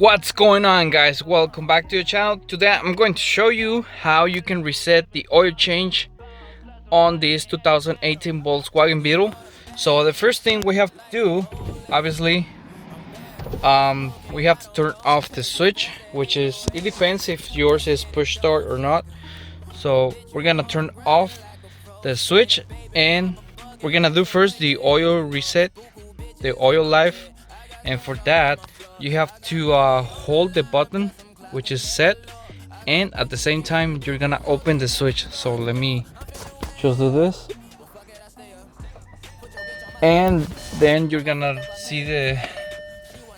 What's going on, guys? Welcome back to the channel. Today I'm going to show you how you can reset the oil change on this 2018 Volkswagen Beetle. So the first thing we have to do, obviously, we have to turn off the switch, which is, it depends if yours is push start or not. So we're gonna turn off the switch and we're gonna do first the oil reset, the oil life. And for that you have to hold the button, which is set, and at the same time you're gonna open the switch. So let me just do this, and then you're gonna see the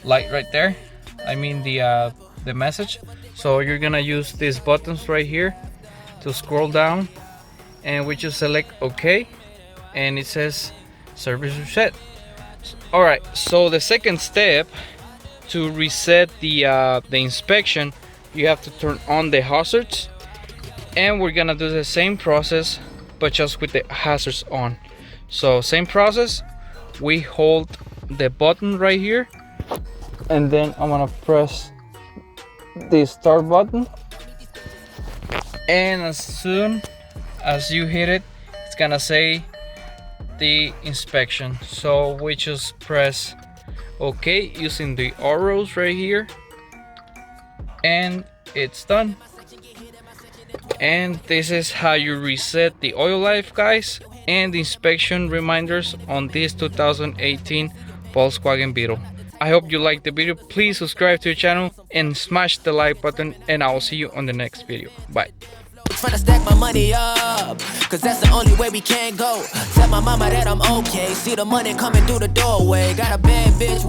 light right there, I mean the message. So you're gonna use these buttons right here to scroll down, and we just select OK, and it says service reset. Alright, so the second step to reset the inspection, you have to turn on the hazards, and we're gonna do the same process but just with the hazards on. So same process, we hold the button right here, and then I'm gonna press the start button, and as soon as you hit it, it's gonna say the inspection. So we just press OK using the arrows right here, and it's done. And this is how you reset the oil life, guys, and the inspection reminders on this 2018 Volkswagen Beetle. I hope you liked the video. Please subscribe to the channel and smash the like button, and I will see you on the next video. Bye. Tryna stack my money up, cause that's the only way we can go. Tell my mama that I'm okay. See the money coming through the doorway. Got a bad bitch